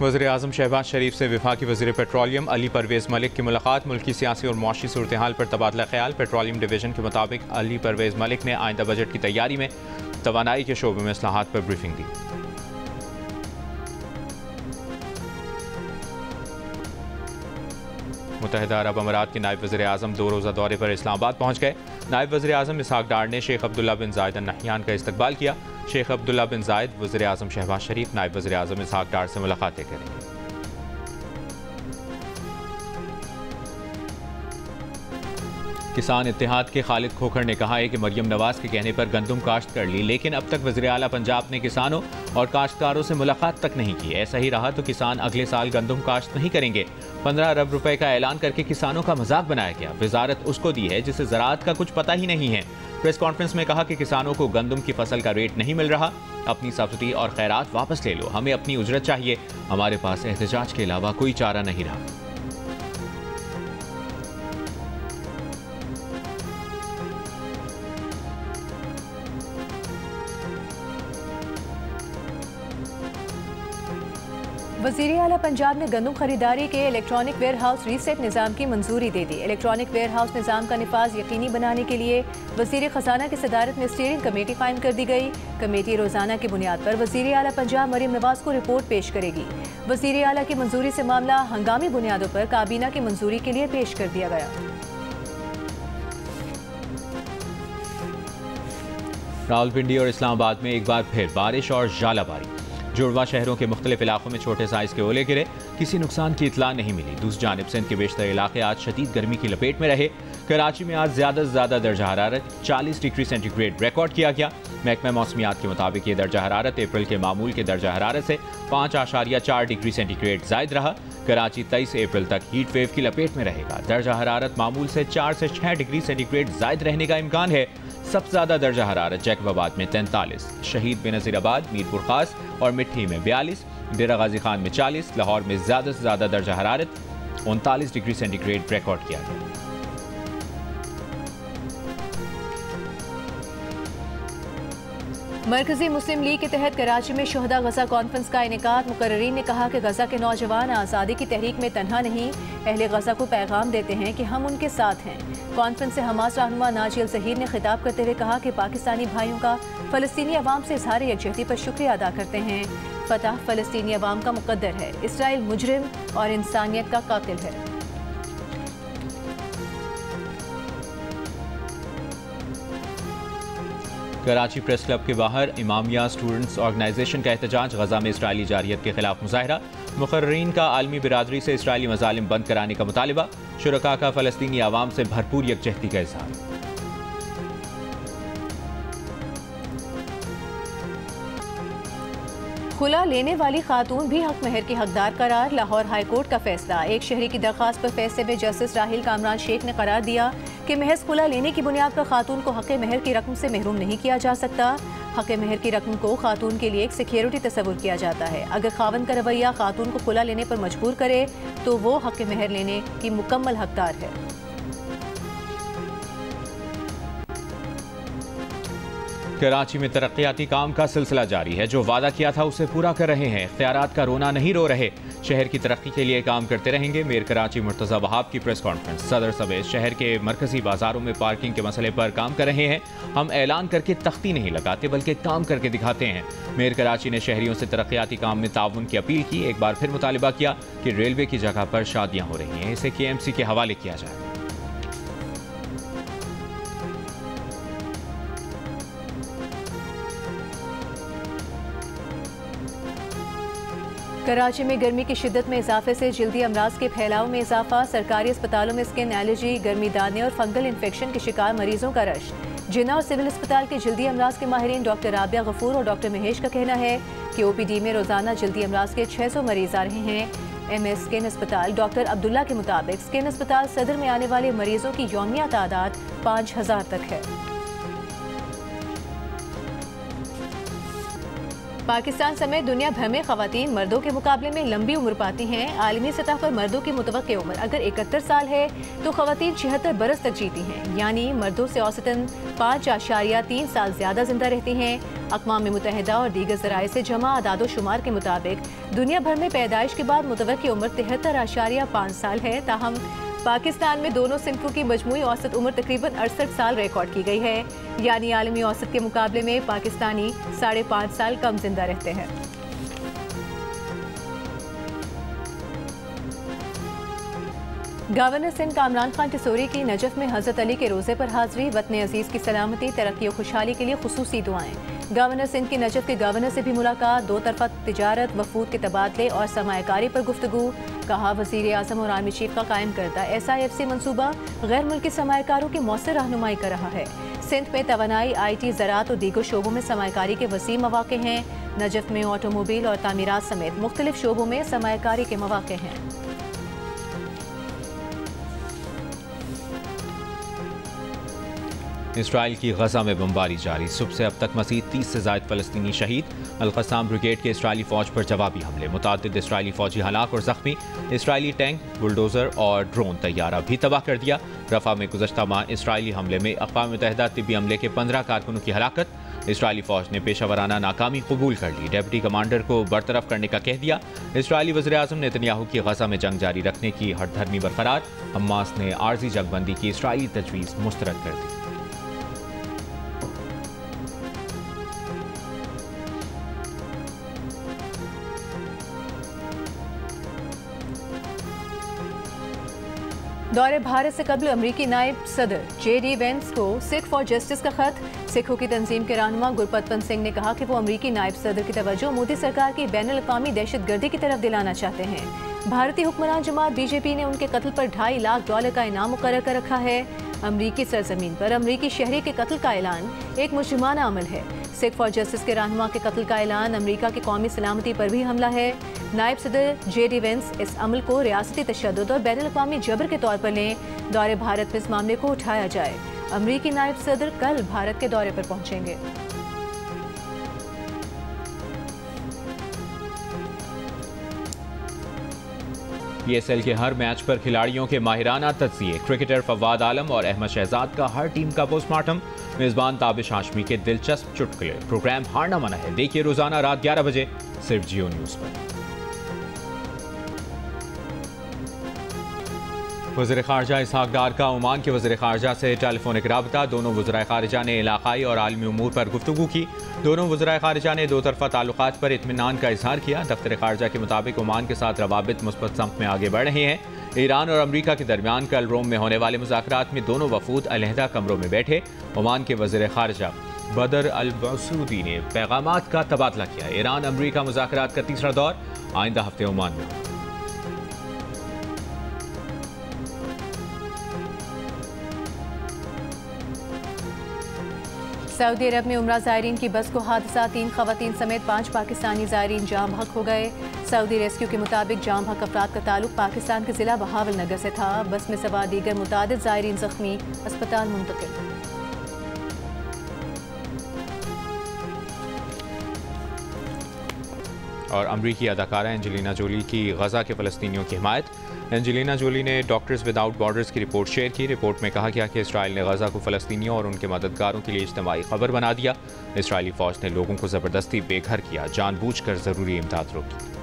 वज़ीर-ए-आज़म शहबाज शरीफ से वफाकी वज़ीर पेट्रोलियम अली परवेज़ मलिक की मुलाकात। मुल्क की सियासी और मुआशी सूरत हाल पर तबादला ख्याल। पेट्रोलियम डिवीज़न के मुताबिक अली परवेज़ मलिक ने आइंदा बजट की तैयारी में तवानाई के शोबे में इस्लाहात पर ब्रीफिंग दी। मुत्तहिदा अरब अमारात के नायब वज़ीर-ए-आज़म 2 रोज़ा दौरे पर इस्लामाबाद पहुँच गए। नायब वज़ीर-ए-आज़म इसहाक डार ने शेख अब्दुल्ला बिन ज़ायद अल नहयान का इस्तकबाल किया। शेख अब्दुल्ला बिन ज़ायद वज़ीर-ए-आज़म शहबाज शरीफ नायब वज़ीर-ए-आज़म इसहाक डार से मुलाकातें करेंगे। किसान इत्तेहाद के खालिद खोखर ने कहा है कि मरियम नवाज के कहने पर गंदम काश्त कर ली, लेकिन अब तक वज़ीर आला पंजाब ने किसानों और काश्तकारों से मुलाकात तक नहीं की। ऐसा ही रहा तो किसान अगले साल गंदम काश्त नहीं करेंगे। 15 अरब रुपए का ऐलान करके किसानों का मजाक बनाया गया। वजारत उसको दी है जिसे ज़राअत का कुछ पता ही नहीं है। प्रेस कॉन्फ्रेंस में कहा कि किसानों को गंदम की फसल का रेट नहीं मिल रहा। अपनी सब्सिडी और खैरात वापस ले लो, हमें अपनी उजरत चाहिए। हमारे पास एहतजाज के अलावा कोई चारा नहीं रहा। वज़ीर आला पंजाब ने गंदम खरीदारी के इलेक्ट्रॉनिक वेयर हाउस रीसेट निज़ाम की मंजूरी दे दी। इलेक्ट्रॉनिक वेयर हाउस निज़ाम का निफाज यकीनी बनाने के लिए वज़ीर ख़जाना की सदारत में स्टीयरिंग कमेटी कायम कर दी गई। कमेटी रोज़ाना की बुनियाद पर वज़ीर आला पंजाब मरियम नवाज को रिपोर्ट पेश करेगी। वज़ीर आला की मंजूरी से मामला हंगामी बुनियादों पर काबीना की मंजूरी के लिए पेश कर दिया गया। रावलपिंडी और इस्लामाबाद में एक बार फिर बारिश और झालाबारी। जुड़वा शहरों के मुख्तलिफ इलाकों में छोटे साइज के ओले गिरे। किसी नुकसान की इतला नहीं मिली। दूसरी जानिब सिंध के बेशतर इलाके आज शदीद गर्मी की लपेट में रहे। कराची में आज ज़्यादा से ज़्यादा दर्जा हरारत 40 डिग्री सेंटीग्रेड रिकॉर्ड किया गया। महकमा मौसमियात के मुताबिक ये दर्जा हरारत अप्रैल के मामूल के दर्जा हरारत से 5.4 डिग्री सेंटीग्रेड जायद रहा। कराची 23 अप्रैल तक हीट वेव की लपेट में रहेगा। दर्जा हरारत मामूल से 4 से 6 डिग्री सेंटीग्रेड जायद रहने का इम्कान है। सबसे ज्यादा दर्जा हरारत जैकबाबाद में 43, शहीद बेनज़ीराबाद, मीरपुर खास और मिट्टी में 42, डेरा गाजी खान में 40, लाहौर में ज्यादा से ज्यादा दर्जा हरारत 39 डिग्री सेंटीग्रेड रिकॉर्ड किया गया। मरकजी मुस्लिम लीग के तहत कराची में शोहदा गजा कॉन्फ्रेंस का इनेकाद। मुकर्ररीन ने कहा कि गजा के नौजवान आज़ादी की तहरीक में तन्हा नहीं, अहले गजा को पैगाम देते हैं कि हम उनके साथ हैं। कॉन्फ्रेंस से हमास रहनुमा नाजिल ज़हीर ने खिताब करते हुए कहा कि पाकिस्तानी भाइयों का फ़लस्तीनी अवाम से इज़हार यकजहती पर शुक्रिया अदा करते हैं। फतह फ़लस्तीनी अवाम का मुकद्दर है, इसराइल मुजरिम और इंसानियत का कातिल है। कराची प्रेस क्लब के बाहर इमामिया स्टूडेंट्स ऑर्गेनाइजेशन का एहतजाज। गजा में इसराइली जारियत के खिलाफ मुजाहरा। मुकर्ररीन का आलमी बिरादरी से इसराइली मजालिम बंद कराने का मुतालिबा। शुरका का फ़लस्तीनी अवाम से भरपूर यकजहती का इज़हार। खुला लेने वाली खातून भी हक महर की हकदार करार। लाहौर हाई कोर्ट का फैसला। एक शहरी की दरख्वास्त पर फैसले में जस्टिस राहिल कामरान शेख ने करार दिया कि महज खुला लेने की बुनियाद पर खातून को हक महर की रकम से महरूम नहीं किया जा सकता। हक महर की रकम को खातून के लिए एक सिक्योरिटी तस्वुर किया जाता है। अगर खावन का रवैया खातून को खुला लेने पर मजबूर करे तो वो हक महर लेने की मुकम्मल हकदार है। कराची में तरक्याती काम का सिलसिला जारी है। जो वादा किया था उसे पूरा कर रहे हैं। इख्तियारात का रोना नहीं रो रहे। शहर की तरक्की के लिए काम करते रहेंगे। मेयर कराची मुर्तज़ा वहाब की प्रेस कॉन्फ्रेंस। सदर सवेद शहर के मरकजी बाजारों में पार्किंग के मसले पर काम कर रहे हैं। हम ऐलान करके तख्ती नहीं लगाते बल्कि काम करके दिखाते हैं। मेयर कराची ने शहरियों से तरक्याती काम में ताउन की अपील की। एक बार फिर मुतालिबा किया कि रेलवे की जगह पर शादियाँ हो रही हैं, इसे KMC के हवाले किया जाए। कराची में गर्मी की शिद्दत में इजाफे से जल्दी अमराज के फैलाव में इजाफा। सरकारी अस्पतालों में स्किन एलर्जी, गर्मी दाने और फंगल इन्फेक्शन के शिकार मरीजों का रश। जिन्ना और सिविल अस्पताल के जल्दी अमराज के माहिरीन डॉक्टर राबिया गफूर और डॉक्टर महेश का कहना है कि OPD में रोजाना जल्दी अमराज के 600 मरीज आ रहे हैं। MS स्किन अस्पताल डॉक्टर अब्दुल्ला के मुताबिक स्किन अस्पताल सदर में आने वाले मरीजों की यौमिया तादाद 5000 तक है। पाकिस्तान समेत दुनिया भर में खवातीन मर्दों के मुकाबले में लंबी उम्र पाती हैं। आलमी सतह पर मर्दों की मुतवक्की उम्र अगर 71 साल है तो खवातीन 76 बरस तक जीती हैं, यानी मर्दों से औसतन 5.3 साल ज्यादा जिंदा रहती हैं। अक़वाम मुत्तहिदा और दीगर ज़राए से जमा आदादो शुमार के मुताबिक दुनिया भर में पैदाइश के बाद मुतवक्की उम्र 73.5 साल है। ताहम पाकिस्तान में दोनों सिंफों की मजमूई औसत उम्र तकरीबन 68 साल रिकॉर्ड की गई है, यानी आलमी औसत के मुकाबले में पाकिस्तानी 5.5 साल कम जिंदा रहते हैं। गवर्नर सिंध कामरान खान टिसोरी की नजफ में हजरत अली के रोजे पर हाजिरी, वतन अजीज की सलामती, तरक्की और खुशहाली के लिए खुसूसी दुआएं। गवर्नर सिंध की नजफ के गवर्नर से भी मुलाकात, दो तरफा तिजारत, वफूद के तबादले और सरमायाकारी पर गुफ्तगू। कहा वज़ीर आज़म और आर्मी चीफ का कायम करदा SIFC मनसूबा गैर मुल्की सरमायाकारों की मौसर रहनुमाई कर रहा है। सिंध में तवानाई, IT, ज़राअत और दीगर शोबों में सरमायाकारी के वसी मौक़े हैं। नजफ में ऑटोमोबाइल और तामीरात समेत मुख्तलिफ शोबों में सरमायाकारी के मौक़े हैं। इसराइल की गजा में बमबारी जारी, सुबह से अब तक मज़ीद 30 से ज़ायद फ़लस्तीनी शहीद। अल-क़स्साम ब्रिगेड के इसराइली फ़ौज पर जवाबी हमले, मुतादिद इसराइली फ़ौजी हलाक और ज़ख्मी। इसराइली टैंक, बुलडोज़र और ड्रोन तैयारा भी तबाह कर दिया। रफ़ा में गुज़श्ता माह इसराइली हमले में अक़वाम मुत्तहिदा तिब्बी अमले के 15 कारकुनों की हलाकत। इसराइली फ़ौज ने पेशावराना नाकामी कबूल कर ली, डेप्टी कमांडर को बरतरफ करने का कह दिया। इसराइली वज़ीर आज़म नेतन्याहू की गजा में जंग जारी रखने की हठधर्मी बरकरार। हमास ने आर्जी जंगबंदी की इसराइली तजवीज़ मुस्तरद कर दी। दौरे भारत से कबल अमरीकी नायब सदर JD वेंस को सिख फॉर जस्टिस का खत। सिखों की तंजीम के रहनुमा गुरपतवंत सिंह ने कहा कि वो अमरीकी नायब सदर की तवज्जो मोदी सरकार की बैनुल-अक़वामी दहशतगर्दी की तरफ दिलाना चाहते हैं। भारतीय हुक्मरान जमात BJP ने उनके कत्ल पर $2.5 लाख का इनाम मुकर्रर कर रखा है। अमरीकी सरजमीन पर अमरीकी शहरी के कत्ल का ऐलान एक मुजरिमाना अमल है। सिख फॉर जस्टिस के रहनुमा के कत्ल का ऐलान अमरीका की कौमी सलामती पर भी हमला है। नायब सदर JD वेंस इस अमल को रियासती तशद्दुद और बैनुल-अक़वामी जबर के तौर पर लें। दौरे भारत में इस मामले को उठाया जाए। अमरीकी नायब सदर कल भारत के दौरे पर पहुंचेंगे। PSL के हर मैच पर खिलाड़ियों के माहिराना तज्ज़िये, क्रिकेटर फवाद आलम और अहमद शहजाद का हर टीम का पोस्टमार्टम, मेज़बान ताबिश हाशमी के दिलचस्प चुटकुले। प्रोग्राम हारना मना है, देखिए रोजाना रात 11 बजे सिर्फ जियो न्यूज़ पर। वज़ीर ख़ारजा इसहाक़ डार का ओमान के वज़ीर ख़ारजा से टेलीफोनिक राबता, दोनों वज़राए ख़ारजा ने इलाक़ाई और आलमी उमूर पर गुफ्तगू की। दोनों वज़राए ख़ारजा ने दो तरफ़ा ताल्लुक़ात पर इत्मीनान का इज़हार किया। दफ्तर ख़ारजा के मुताबिक ओमान के साथ रवाबित मुस्बत समत में आगे बढ़ रहे हैं। ईरान और अमरीका के दरमियान कल रोम में होने वाले मुज़ाकरात में दोनों वफूद अलहदा कमरों में बैठे। ओमान के वज़ीर ख़ारजा बदर अल-बसूदी ने पैगामात का तबादला किया। ईरान अमरीका मुज़ाकरात का तीसरा दौर आइंदा हफ्ते ओमान में। सऊदी अरब में उम्रा ज़ायरीन की बस को हादसा, 3 ख़वातीन समेत 5 पाकिस्तानी ज़ायरीन जाम हक हो गए। सऊदी रेस्क्यू के मुताबिक जाम हक अफराद का ताल्लुक पाकिस्तान के ज़िला बहावल नगर से था। बस में सवार दीगर मुतादिद ज़ायरीन ज़ख्मी, अस्पताल मुंतकिल। और अमरीकी अदाकारा एंजेलिना जोली की गजा के फ़लस्तीनियों की हिमायत। एंजेलिना जोली ने डॉक्टर्स विदाउट बॉर्डर्स की रिपोर्ट शेयर की। रिपोर्ट में कहा गया कि इसराइल ने गजा को फ़लस्तीनियों और उनके मददगारों के लिए इज्तिमाई खबर बना दिया। इसराइली फ़ौज ने लोगों को ज़बरदस्ती बेघर किया, जानबूझकर ज़रूरी इमदाद रोकी।